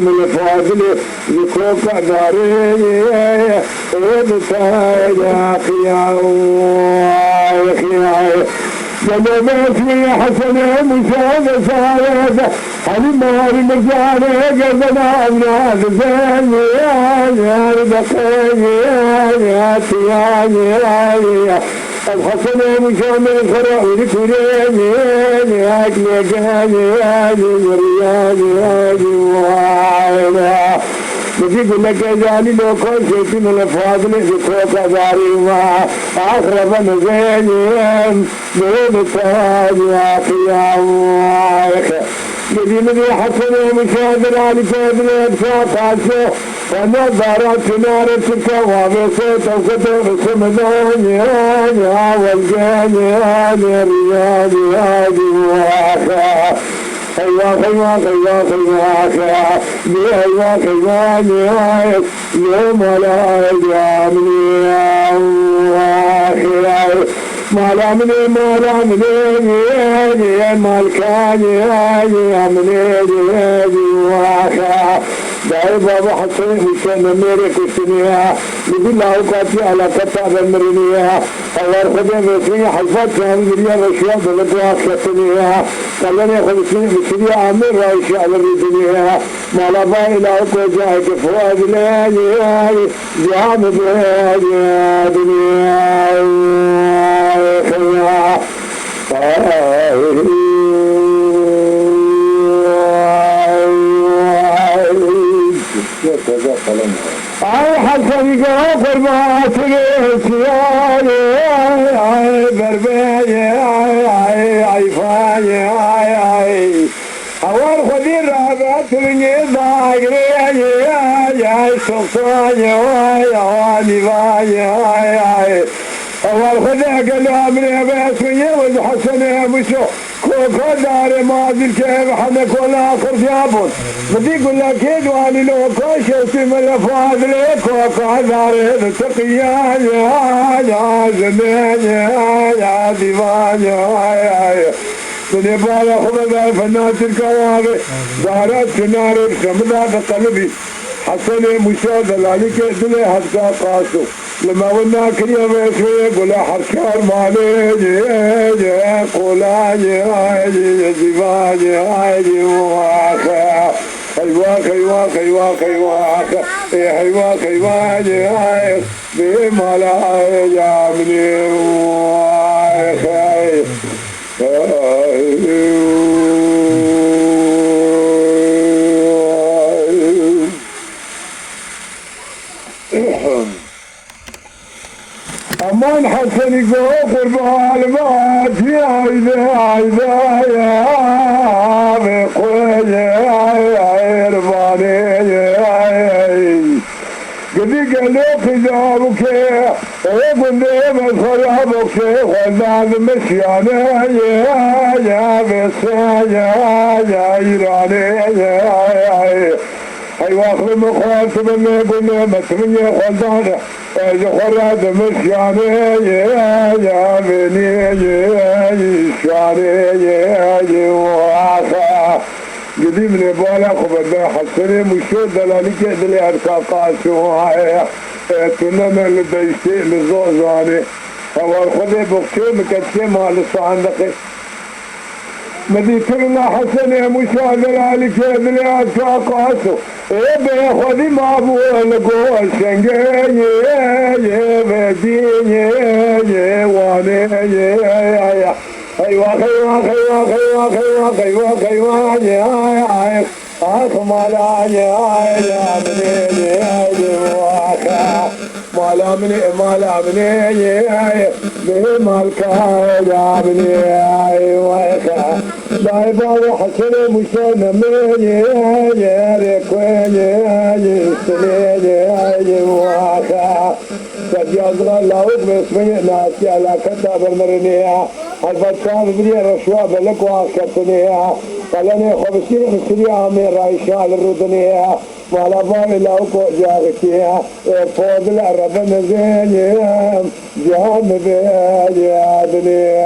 من الفاضل لكوك داري وبتايد خياو جنبت في حسن مشاهد سعادة حلمها المرجانة قلبنا أولاد زين يا بقي يا الحسن مشاهد فرع لكريم يا يقول لك جاني لو كنت شيء من الفاضل يكوك داري وآخر بنزين دون التاج يا قيامك يدي حسن مشاهد على كابل بساطاسه ونظرت نار التكوى بصوت وكتب سمدان يا والجان يا رياض يا جواك خياك يوم لا يجامني مالا مني يا مالكاني يا مني واخا داي بابا حسين كان ميري كسنيا يقول له قاتي على كتاب المرنيا اور خدي مسني حفظت كان مريا رشيا بلدوا كسنيا قال لي خلصني مسني عامر رايش على الدنيا مالا باي لا کو جاي فؤاد لا جام يا دنيا اي حسن قافر ما تليس اي برباي اي فاي اوار خدي رابط لني ضاغري يا سلطان يا واني باي اوار خدي قالوا امري بس ويا حسن مشو كوكو دار ماضي الكيف حنك ولا اخر جابون بدي يقول لك يدواني لو كوشتي من الفاضل كوكو دار تقيا يا زمان يا ديوان يا تني بالا خبر فنات الكواغي دارت نار سمدات قلبي حسن مشاهد ذلك دلي حتى قاسو لما قلنا كريم اسمي قول حركار مالي قولا زباني حيواك بمالا جامني امان حسن يقول بالمات يا عيدا يا بقول يا رباني قدي قالوا خذابك وقل لي بصرابك والناس مشيانا يا بسا يا ايراني ايوا اخر مخاطب اللي قلنا متمنى خلدانه خراد مشياني يا بني شاني واخا قديم لي بالا خبرنا حسني مشو دلالك دلي اركاقاسو تنم لديشتي لزوزاني اول خذي بوكتي مكتشي مال الصعندقي مديت لنا حسني مشو دلالك دلي اركاقاسو ابي خذي ما بقول قول شنقي بديني واني ايوا مالا مني مالكا يا بني دايبا وحسن مشان مني يا ركواني سنيني واخا سجادنا لاوك بسمي ناسي على كتاب المرنية الفتان بدي رشوة بلك واخكتنية قالني خبسين مسري عمي رايشة الردنية مالا بامي لاوك جاغتية فوضل ربنا زيني جام بيا دنيا